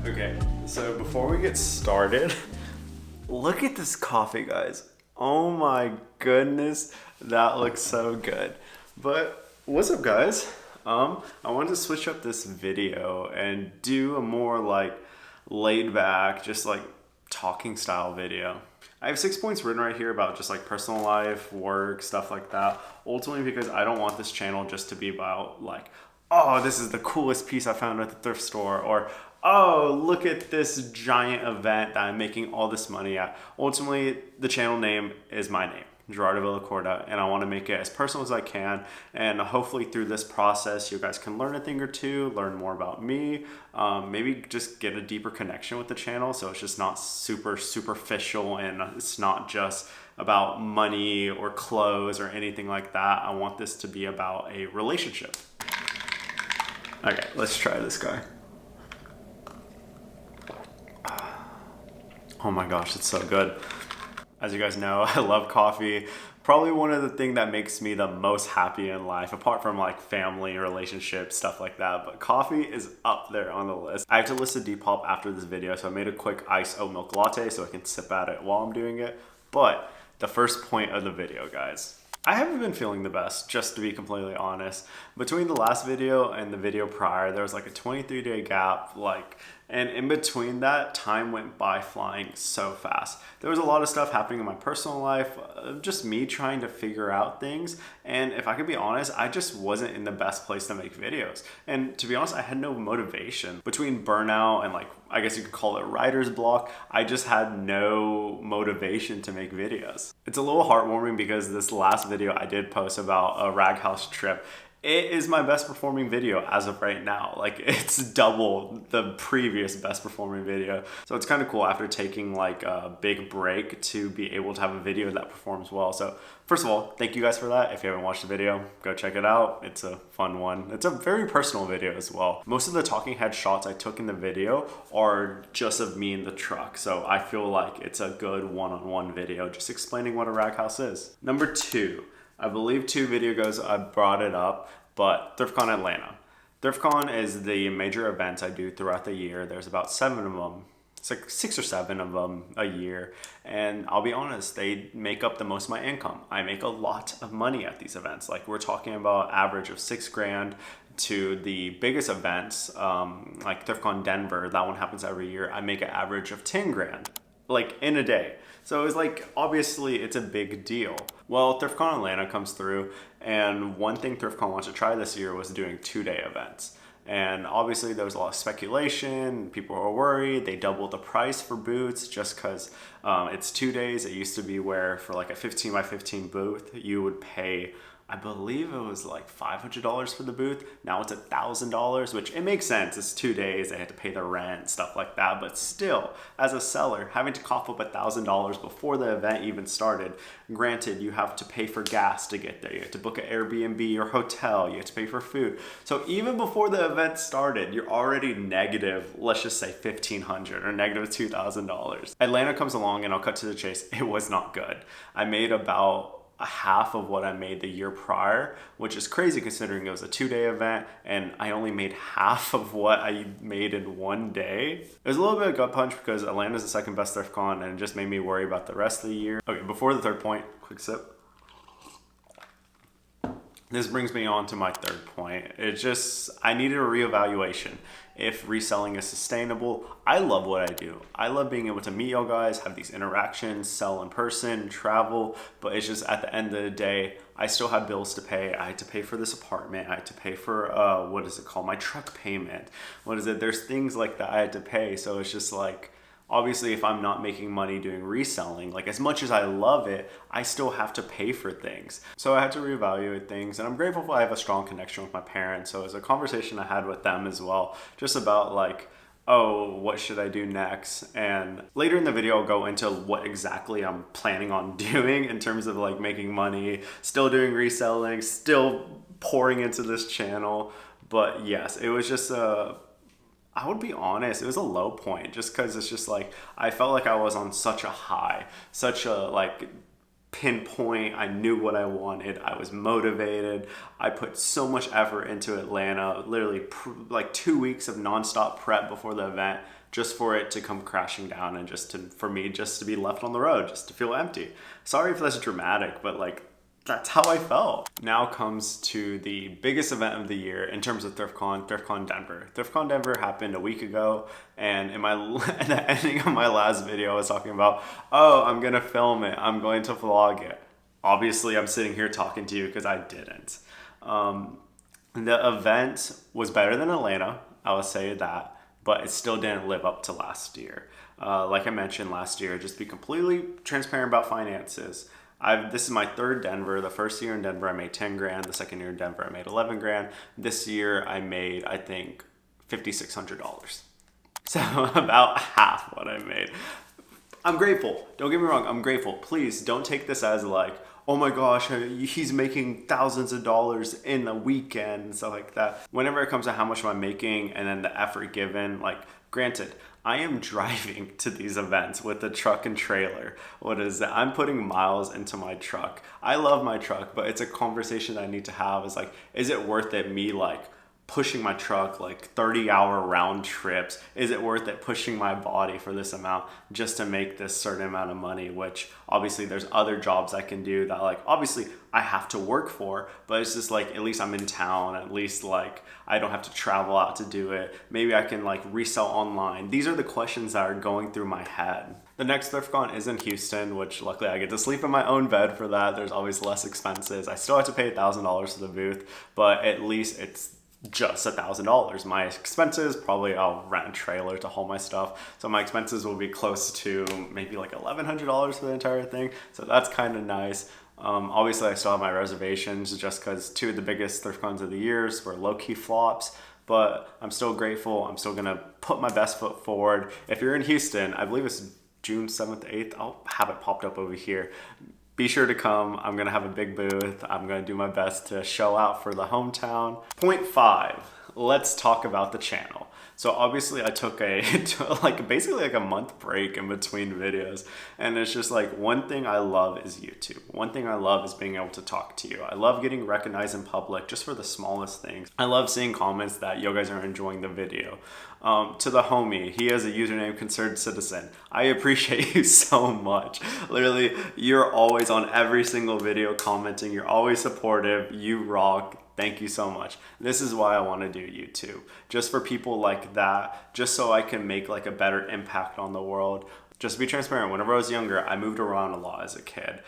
Okay, so before we get started, look at this coffee, guys. Oh my goodness, that looks so good. But what's up, guys? I wanted to switch up this video and do a more like laid back, just like talking style video. I have 6 points written right here about just like personal life, work, stuff like that. Ultimately, because I don't want this channel just to be about like, oh, this is the coolest piece I found at the thrift store, or oh, look at this giant event that I'm making all this money at. Ultimately, the channel name is my name, Gerardo Villacorta, and I want to make it as personal as I can. And hopefully through this process, you guys can learn a thing or two, learn more about me, maybe just get a deeper connection with the channel. So it's just not super superficial, and it's not just about money or clothes or anything like that. I want this to be about a relationship. Okay, let's try this guy. Oh my gosh, it's so good. As you guys know, I love coffee. Probably one of the things that makes me the most happy in life, apart from like family, relationships, stuff like that. But coffee is up there on the list. I have to list a Depop after this video, so I made a quick iced oat milk latte so I can sip at it while I'm doing it. But the first point of the video, guys. I haven't been feeling the best, just to be completely honest. Between the last video and the video prior, there was like a 23-day gap, and in between that, time went by flying so fast. There was a lot of stuff happening in my personal life, just me trying to figure out things. And if I could be honest, I just wasn't in the best place to make videos. And to be honest, I had no motivation. Between burnout and like, I guess you could call it writer's block, I just had no motivation to make videos. It's a little heartwarming because this last video I did post about a rag house trip, it is my best performing video as of right now. Like, it's double the previous best performing video. So it's kind of cool after taking like a big break to be able to have a video that performs well. So first of all, thank you guys for that. If you haven't watched the video, go check it out. It's a fun one. It's a very personal video as well. Most of the talking head shots I took in the video are just of me in the truck. So I feel like it's a good one-on-one video just explaining what a rag house is. Number 2. I believe 2 videos ago I brought it up, but Thriftcon Atlanta. Thriftcon is the major event I do throughout the year. There's about 7 of them. It's like 6 or 7 of them a year. And I'll be honest, they make up the most of my income. I make a lot of money at these events. Like, we're talking about average of $6 grand to the biggest events, like Thriftcon Denver. That one happens every year. I make an average of 10 grand, like in a day. So it's like, obviously it's a big deal. Well, Thriftcon Atlanta comes through, and one thing Thriftcon wants to try this year was doing 2-day events. And obviously there was a lot of speculation, people were worried, they doubled the price for booths just because it's 2 days. It used to be where for like a 15 by 15 booth, you would pay, I believe it was like $500 for the booth. Now it's $1,000, which it makes sense. It's 2 days. They had to pay the rent, stuff like that. But still, as a seller, having to cough up $1,000 before the event even started. Granted, you have to pay for gas to get there. You have to book an Airbnb or hotel. You have to pay for food. So even before the event started, you're already negative, let's just say $1,500 or negative $2,000. Atlanta comes along, and I'll cut to the chase. It was not good. I made about a half of what I made the year prior, which is crazy considering it was a 2-day event and I only made half of what I made in 1 day. It was a little bit of gut punch because Atlanta's the second best Thriftcon, and it just made me worry about the rest of the year. Okay, before the third point, quick sip. This brings me on to my third point. I needed a reevaluation. If reselling is sustainable, I love what I do. I love being able to meet y'all guys, have these interactions, sell in person, travel, but it's just at the end of the day, I still have bills to pay. I had to pay for this apartment. I had to pay for, what is it called? My truck payment. There's things like that I had to pay. So it's just like, Obviously, if I'm not making money doing reselling, like as much as I love it, I still have to pay for things. So I had to reevaluate things, and I'm grateful I have a strong connection with my parents. So it was a conversation I had with them as well, just about like, oh, what should I do next? And later in the video, I'll go into what exactly I'm planning on doing in terms of like making money, still doing reselling, still pouring into this channel. But yes, it was just I would be honest, it was a low point just because it's just like I felt like I was on such a high, such a like pinpoint. I knew what I wanted. I was motivated. I put so much effort into Atlanta, literally like 2 weeks of nonstop prep before the event just for it to come crashing down and for me just to be left on the road, just to feel empty. Sorry if that's dramatic, but like that's how I felt. Now comes to the biggest event of the year in terms of Thriftcon Denver. Thriftcon Denver happened a week ago, and in the ending of my last video, I was talking about, oh, I'm gonna film it, I'm going to vlog it. Obviously, I'm sitting here talking to you because I didn't. The event was better than Atlanta, I will say that, but it still didn't live up to last year. Like I mentioned last year, just be completely transparent about finances. This is my third Denver. The first year in Denver, I made 10 grand. The second year in Denver, I made 11 grand. This year, I made, I think, $5,600. So about half what I made. I'm grateful. Don't get me wrong. I'm grateful. Please don't take this as like, oh my gosh, he's making thousands of dollars in a weekend and stuff like that. Whenever it comes to how much am I making and then the effort given, like granted, I am driving to these events with a truck and trailer. What is that? I'm putting miles into my truck. I love my truck, but it's a conversation that I need to have is like, is it worth it me like pushing my truck like 30-hour round trips? Is it worth it pushing my body for this amount just to make this certain amount of money? Which obviously there's other jobs I can do that like obviously I have to work for, but it's just like at least I'm in town, at least like I don't have to travel out to do it. Maybe I can like resell online. These are the questions that are going through my head. The next Thriftcon is in Houston, which luckily I get to sleep in my own bed for that. There's always less expenses. I still have to pay $1,000 to the booth, but at least it's just $1,000. My expenses, probably I'll rent a trailer to haul my stuff. So my expenses will be close to maybe like $1,100 for the entire thing. So that's kind of nice. Obviously I still have my reservations just because two of the biggest Thriftcons of the years were low-key flops, but I'm still grateful. I'm still gonna put my best foot forward. If you're in Houston, I believe it's June 7th, 8th, I'll have it popped up over here. Be sure to come. I'm gonna have a big booth. I'm gonna do my best to show out for the hometown. Point 5, let's talk about the channel. So obviously I took basically like a month break in between videos. And it's just like one thing I love is YouTube. One thing I love is being able to talk to you. I love getting recognized in public just for the smallest things. I love seeing comments that you guys are enjoying the video. To the homie, he has a username Concerned Citizen. I appreciate you so much. Literally, you're always on every single video commenting. You're always supportive. You rock. Thank you so much. This is why I want to do YouTube. Just for people like that, just so I can make like a better impact on the world. Just to be transparent, whenever I was younger, I moved around a lot as a kid.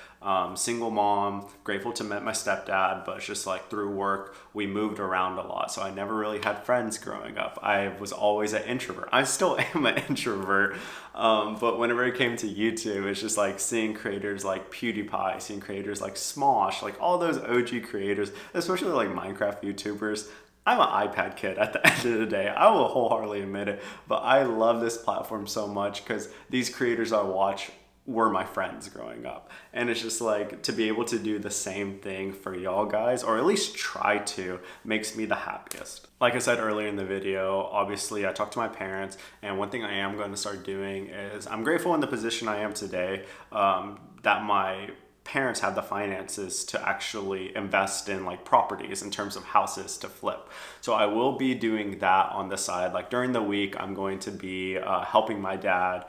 Single mom, grateful to meet my stepdad, but it's just like through work, we moved around a lot. So I never really had friends growing up. I was always an introvert. I still am an introvert. But whenever it came to YouTube, it's just like seeing creators like PewDiePie, seeing creators like Smosh, like all those OG creators, especially like Minecraft YouTubers. I'm an iPad kid at the end of the day. I will wholeheartedly admit it, but I love this platform so much because these creators I watch were my friends growing up. And it's just like to be able to do the same thing for y'all guys, or at least try to, makes me the happiest. Like I said earlier in the video, obviously I talked to my parents, and one thing I am going to start doing is I'm grateful in the position I am today that my parents have the finances to actually invest in like properties in terms of houses to flip. So I will be doing that on the side. Like during the week, I'm going to be helping my dad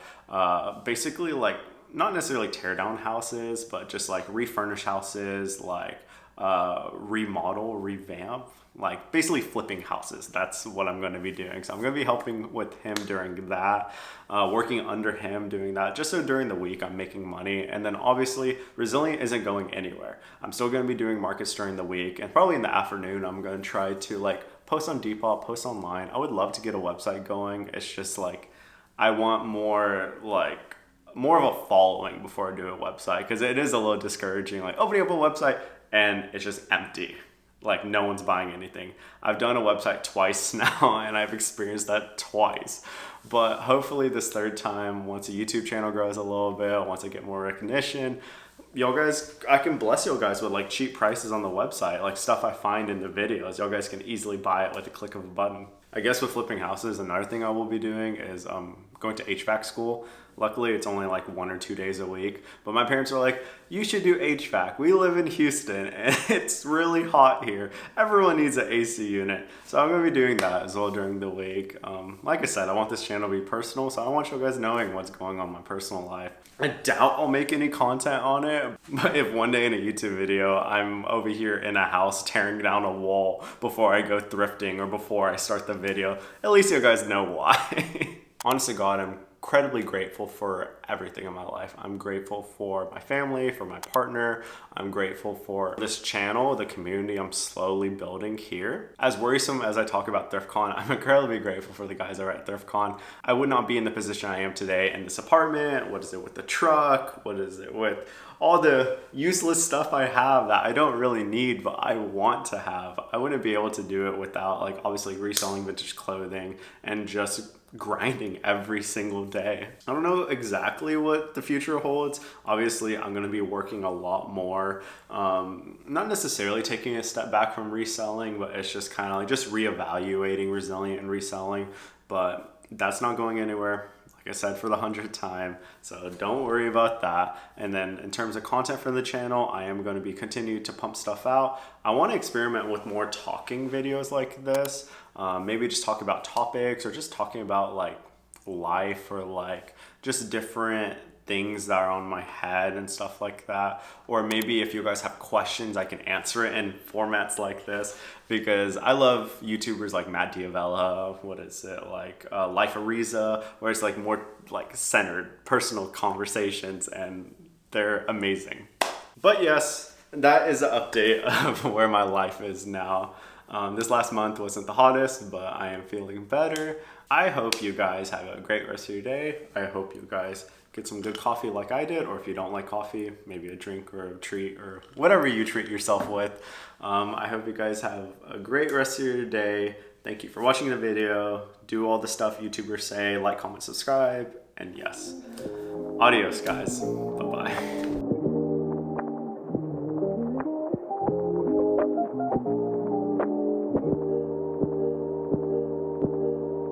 basically like not necessarily tear down houses, but just like refurnish houses, like remodel, revamp, like basically flipping houses. That's what I'm going to be doing. So I'm going to be helping with him during that, working under him doing that, just so during the week I'm making money. And then obviously Resilient isn't going anywhere. I'm still going to be doing markets during the week, and probably in the afternoon I'm going to try to like post on Depop, post online. I would love to get a website going. It's just like I want more of a following before I do a website, because it is a little discouraging, like opening up a website and it's just empty. Like no one's buying anything. I've done a website twice now and I've experienced that twice. But hopefully this third time, once a YouTube channel grows a little bit, once I get more recognition, y'all guys, I can bless y'all guys with like cheap prices on the website, like stuff I find in the videos. Y'all guys can easily buy it with a click of a button. I guess with flipping houses, another thing I will be doing is going to HVAC school. Luckily, it's only like 1 or 2 days a week. But my parents were like, you should do HVAC. We live in Houston and it's really hot here. Everyone needs an AC unit. So I'm going to be doing that as well during the week. Like I said, I want this channel to be personal. So I want you guys knowing what's going on in my personal life. I doubt I'll make any content on it. But if one day in a YouTube video, I'm over here in a house tearing down a wall before I go thrifting or before I start the video, at least you guys know why. Honest to God, I'm incredibly grateful for everything in my life. I'm grateful for my family, for my partner. I'm grateful for this channel, the community I'm slowly building here. As worrisome as I talk about Thriftcon, I'm incredibly grateful for the guys that are at Thriftcon. I would not be in the position I am today in this apartment. What is it with the truck? What is it with all the useless stuff I have that I don't really need, but I want to have? I wouldn't be able to do it without like obviously reselling vintage clothing and just grinding every single day. I don't know exactly what the future holds. Obviously, I'm going to be working a lot more. Not necessarily taking a step back from reselling, but it's just kind of like just reevaluating resilient and reselling. But that's not going anywhere. Like I said for the 100th time, so don't worry about that. And then in terms of content for the channel, I am going to be continuing to pump stuff out. I want to experiment with more talking videos like this. Maybe just talk about topics or just talking about like life or like just different things that are on my head and stuff like that. Or maybe if you guys have questions, I can answer it in formats like this, because I love YouTubers like Matt Diavella, Life Ariza, where it's like more like centered personal conversations, and they're amazing. But yes, that is an update of where my life is now. This last month wasn't the hottest, but I am feeling better. I hope you guys have a great rest of your day. I hope you guys get some good coffee like I did, or if you don't like coffee, maybe a drink or a treat or whatever you treat yourself with. I hope you guys have a great rest of your day. Thank you for watching the video. Do all the stuff YouTubers say, like, comment, subscribe, and yes. Adios, guys. Bye-bye.